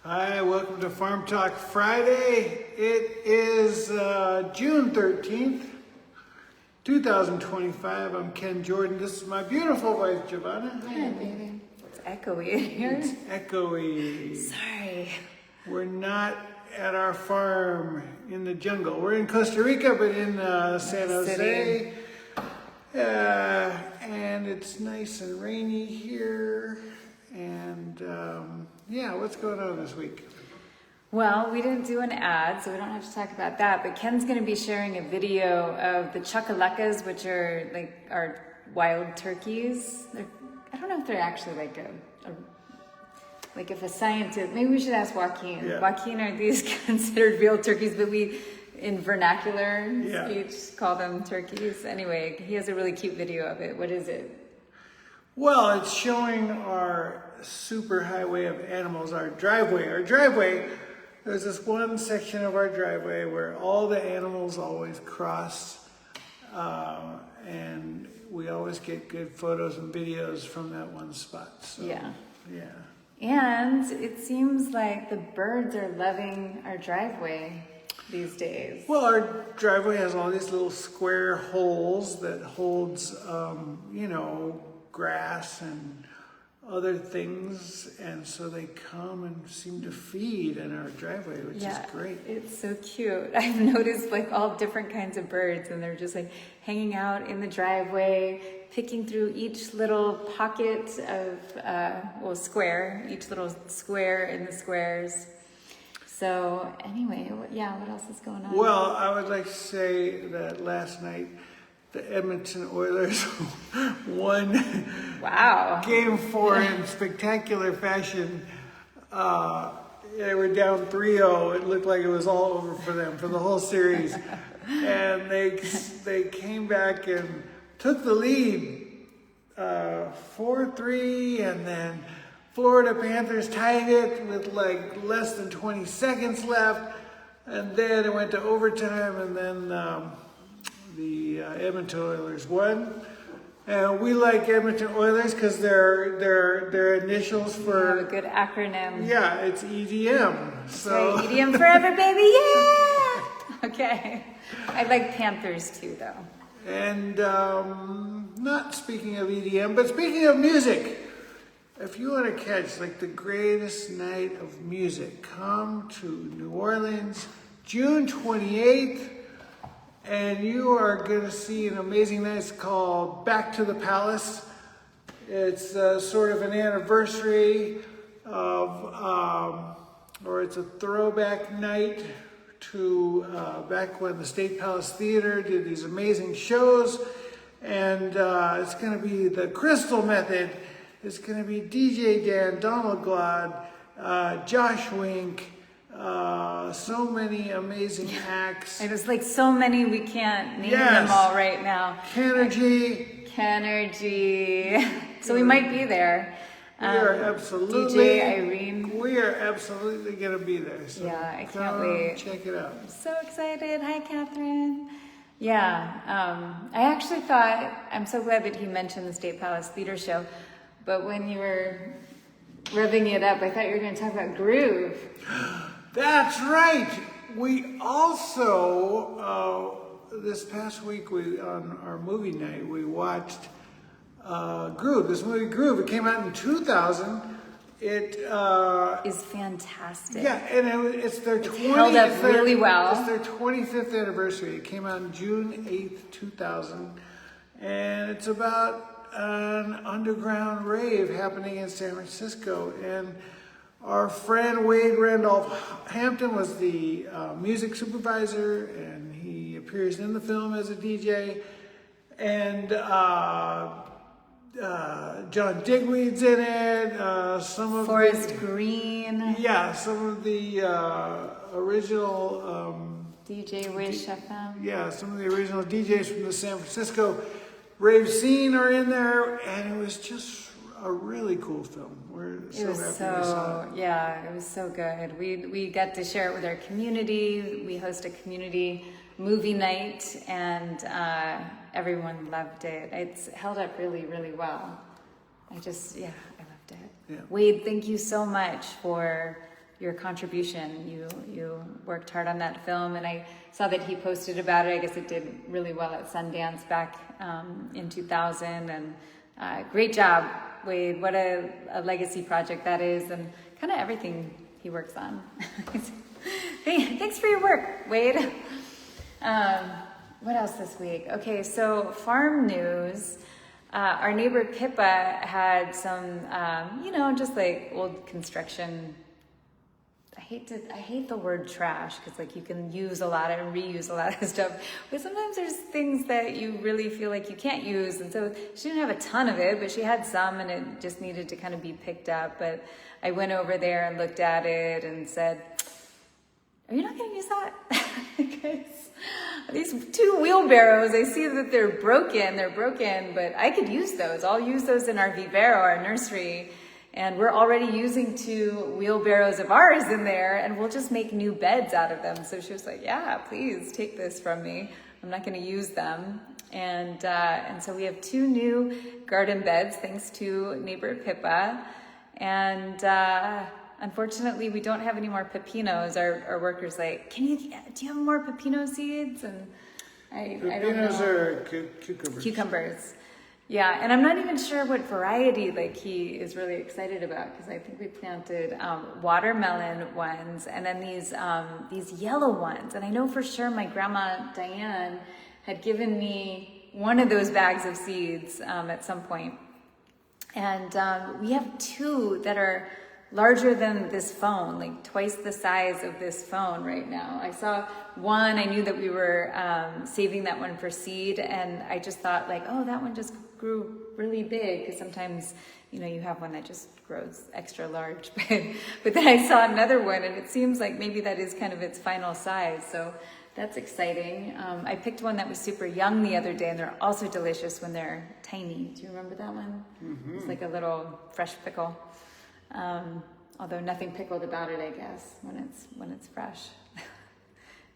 Hi, welcome to Farm Talk Friday. It is June 13th, 2025. I'm Ken Jordan. This is my beautiful wife, Giovanna. Hi, baby. It's echoey in here. It's echoey. Sorry. We're not at our farm in the jungle. We're in Costa Rica, but in San Jose. And it's nice and rainy here. And yeah, what's going on this week? Well, we didn't do an ad, so we don't have to talk about that. But Ken's going to be sharing a video of the chacalacas, which are like our wild turkeys. I don't know if they're actually like if a scientist. Maybe we should ask Joaquin. Yeah. Joaquin, are these considered real turkeys? But we, in vernacular speech, call them turkeys. Anyway, he has a really cute video of it. What is it? Well, it's showing our super highway of animals, our driveway. Our driveway, there's this one section of our driveway where all the animals always cross, and we always get good photos and videos from that one spot. So, Yeah. And it seems like the birds are loving our driveway these days. Well, our driveway has all these little square holes that holds, grass and other things, and so they come and seem to feed in our driveway, which is great. It's so cute. I've noticed like all different kinds of birds, and they're just like hanging out in the driveway, picking through each little pocket of square, each little square in the squares. So anyway, what else is going on? Well, I would like to say that last night the Edmonton Oilers won Game 4 in spectacular fashion. They were down 3-0. It looked like it was all over for them for the whole series. And they came back and took the lead 4-3, and then Florida Panthers tied it with like less than 20 seconds left. And then it went to overtime, and then the Edmonton Oilers won. And we like Edmonton Oilers because their initials for a good acronym. Yeah, it's EDM. So right, EDM forever, baby, yeah! Okay. I like Panthers too, though. And not speaking of EDM, but speaking of music, if you want to catch like the greatest night of music, come to New Orleans, June 28th. And you are going to see an amazing night. It's called Back to the Palace. It's sort of an anniversary of, or it's a throwback night to back when the State Palace Theater did these amazing shows. And it's going to be the Crystal Method. It's going to be DJ Dan, Donald Glod, Josh Wink, so many amazing acts. It was like so many, we can't name them all right now. Kenergy. So we might be there. We are absolutely. DJ Irene. We are absolutely going to be there. So yeah, I can't wait. Check it out. I'm so excited. Hi, Catherine. Yeah, I actually thought, I'm so glad that he mentioned the State Palace Theater Show, but when you were revving it up, I thought you were going to talk about Groove. That's right. We also, this past week, on our movie night, we watched Groove. This movie, Groove, it came out in 2000. It is fantastic. Yeah, and it's their 20th. Held up really well. It's their 25th anniversary. It came out on June 8th, 2000, and it's about an underground rave happening in San Francisco. And our friend Wade Randolph Hampton was the music supervisor, and he appears in the film as a DJ. And John Digweed's in it. Some of Forrest Green. Yeah, some of the original DJ Wish FM. Yeah, some of the original DJs from the San Francisco rave scene are in there, and it was just a really cool film. We're so happy we saw it. Yeah, it was so good. We got to share it with our community. We host a community movie night, and everyone loved it. It's held up really, really well. I loved it. Yeah. Wade, thank you so much for your contribution. You worked hard on that film, and I saw that he posted about it. I guess it did really well at Sundance back in 2000, and great job, Wade. What a legacy project that is, and kind of everything he works on. Thanks for your work, Wade. What else this week? Okay, so farm news. Our neighbor Pippa had some, just like old construction. I hate the word trash, because like you can use a lot and reuse a lot of stuff, but sometimes there's things that you really feel like you can't use, and so she didn't have a ton of it, but she had some, and it just needed to kind of be picked up. But I went over there and looked at it and said, "Are you not going to use that?" Because these 2 wheelbarrows, I see that they're broken, but I could use those. I'll use those in our vivero, our nursery. And we're already using 2 wheelbarrows of ours in there, and we'll just make new beds out of them. So she was like, "Yeah, please take this from me. I'm not going to use them." And so we have 2 new garden beds, thanks to neighbor Pippa. And unfortunately, we don't have any more pepinos. Our worker's like, do you have more pepino seeds? And I don't know. Pepinos are cucumbers. Cucumbers. Yeah, and I'm not even sure what variety like he is really excited about, because I think we planted watermelon ones, and then these yellow ones. And I know for sure my grandma Diane had given me one of those bags of seeds at some point. And we have 2 that are larger than this phone, like twice the size of this phone right now. I saw one, I knew that we were saving that one for seed, and I just thought like, oh, that one just grew really big, because sometimes, you have one that just grows extra large. But then I saw another one, and it seems like maybe that is kind of its final size. So that's exciting. I picked one that was super young the other day, and they're also delicious when they're tiny. Do you remember that one? Mm-hmm. It's like a little fresh pickle. Although nothing pickled about it, I guess, when it's fresh.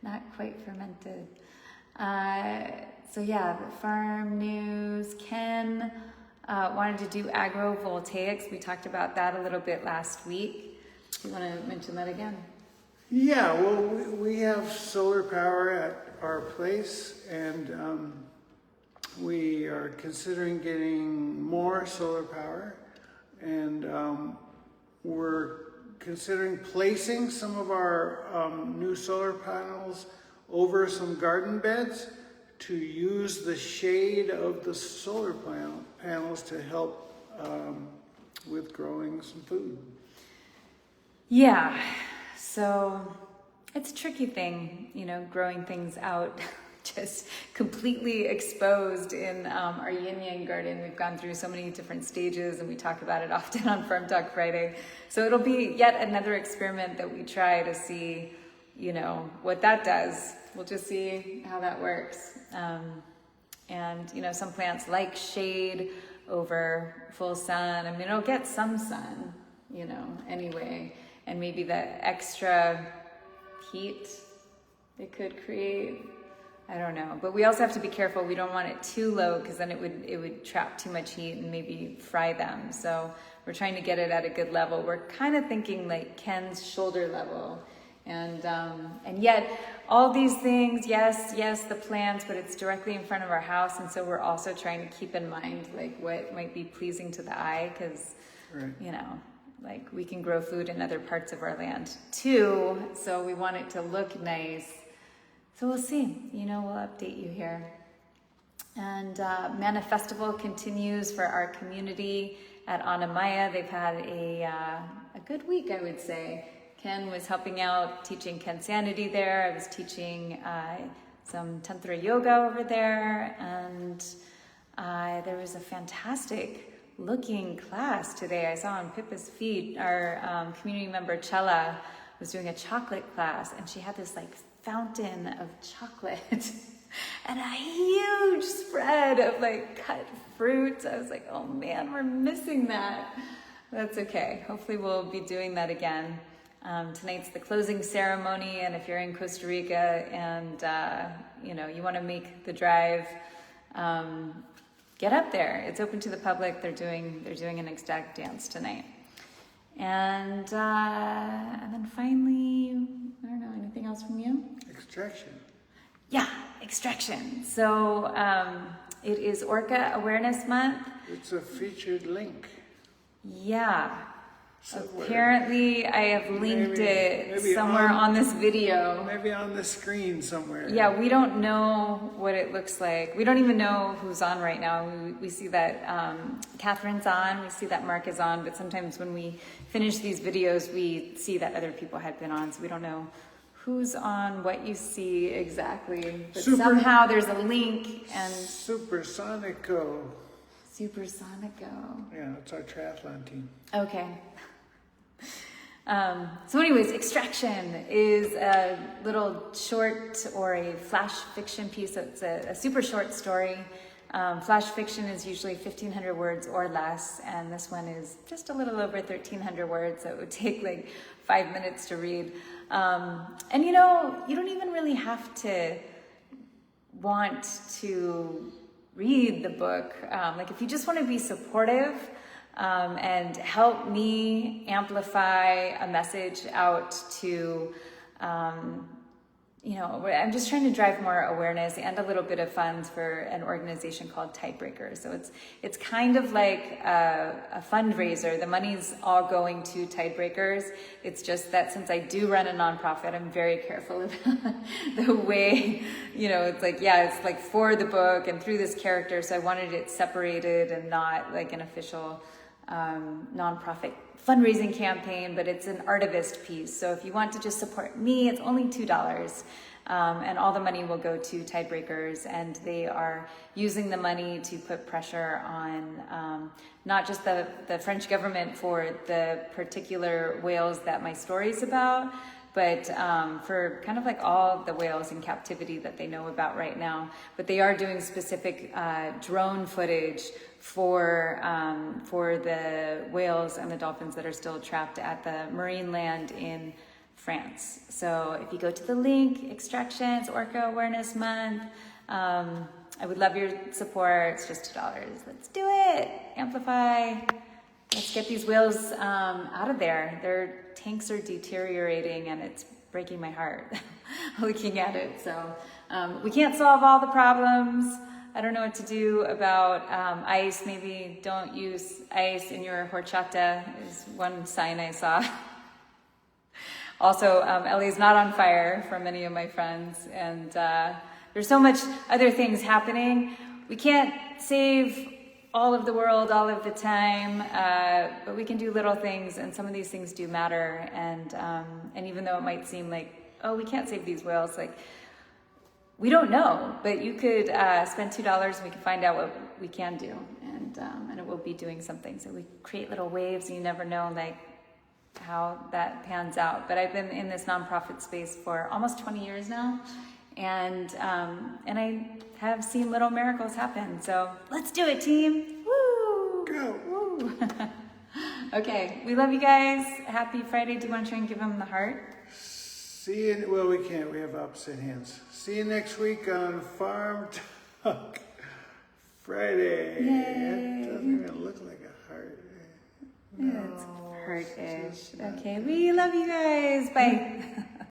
Not quite fermented. So yeah, the farm news. Ken wanted to do agrovoltaics. We talked about that a little bit last week. Do you want to mention that again? Yeah, well, we have solar power at our place, and we are considering getting more solar power, and we're considering placing some of our new solar panels over some garden beds to use the shade of the solar panels to help with growing some food. Yeah, so it's a tricky thing, growing things out just completely exposed in our yin yang garden. We've gone through so many different stages, and we talk about it often on Farm Talk Friday. So it'll be yet another experiment that we try to see, what that does. We'll just see how that works. And some plants like shade over full sun. I mean, it'll get some sun, anyway. And maybe the extra heat it could create, I don't know. But we also have to be careful. We don't want it too low, because then it would trap too much heat and maybe fry them. So we're trying to get it at a good level. We're kind of thinking like Ken's shoulder level. And yet all these things, yes, the plants, but it's directly in front of our house. And so we're also trying to keep in mind like what might be pleasing to the eye, because, like we can grow food in other parts of our land too. So we want it to look nice. So we'll see, we'll update you here. And Manifestival continues for our community at Anamaya. They've had a good week, I would say. Ken was helping out, teaching Ken Sanity there. I was teaching some Tantra yoga over there. And there was a fantastic looking class today. I saw on Pippa's feed, our community member Chella was doing a chocolate class, and she had this like fountain of chocolate and a huge spread of like cut fruit. I was like, oh man, we're missing that. That's okay. Hopefully we'll be doing that again. Tonight's the closing ceremony, and if you're in Costa Rica and you want to make the drive, get up there. It's open to the public. They're doing an ecstatic dance tonight. And then finally, I don't know, anything else from you? Extraction. Yeah, extraction. So it is Orca Awareness Month. It's a featured link. Yeah. Somewhere. Apparently, I have linked it maybe somewhere on this video. Maybe on the screen somewhere. Yeah, we don't know what it looks like. We don't even know who's on right now. We see that Catherine's on, we see that Mark is on, but sometimes when we finish these videos, we see that other people had been on, so we don't know who's on what you see exactly. But somehow there's a link and... Supersonico. Supersonico. Yeah, it's our triathlon team. Okay. So anyways, Extraction is a little short or a flash fiction piece. So it's a super short story. Flash fiction is usually 1,500 words or less, and this one is just a little over 1,300 words, so it would take like 5 minutes to read. And you know, you don't even really have to want to read the book. Like if you just want to be supportive, and help me amplify a message out to, you know, I'm just trying to drive more awareness and a little bit of funds for an organization called Tidebreakers. So it's kind of like a fundraiser. The money's all going to Tidebreakers. It's just that since I do run a nonprofit, I'm very careful about the way, you know, it's like, yeah, it's like for the book and through this character. So I wanted it separated and not like an official nonprofit fundraising campaign, but it's an artivist piece. So if you want to just support me, it's only $2. And all the money will go to Tidebreakers, and they are using the money to put pressure on not just the French government for the particular whales that my story is about, but for kind of like all the whales in captivity that they know about right now. But they are doing specific drone footage for the whales and the dolphins that are still trapped at the marine land in France. So if you go to the link, Extractions, Orca Awareness Month, I would love your support. It's just $2. Let's do it. Amplify. Let's get these whales out of there. Their tanks are deteriorating and it's breaking my heart looking at it. So we can't solve all the problems. I don't know what to do about ice. Maybe don't use ice in your horchata is one sign I saw. Also, LA is not on fire for many of my friends, and there's so much other things happening. We can't save all of the world all of the time, but we can do little things, and some of these things do matter. And even though it might seem like, oh, we can't save these whales, like, we don't know, but you could spend $2 and we can find out what we can do, and it will be doing something. So we create little waves, and you never know like how that pans out. But I've been in this nonprofit space for almost 20 years now, and I have seen little miracles happen. So let's do it, team! Woo! Go! Woo! Okay, we love you guys. Happy Friday. Do you want to try and give them the heart? See you, well, we can't, we have opposite hands. See you next week on Farm Talk Friday. Yay. It doesn't even look like a heart. No, It's heart-ish. Okay, we love you guys. Bye.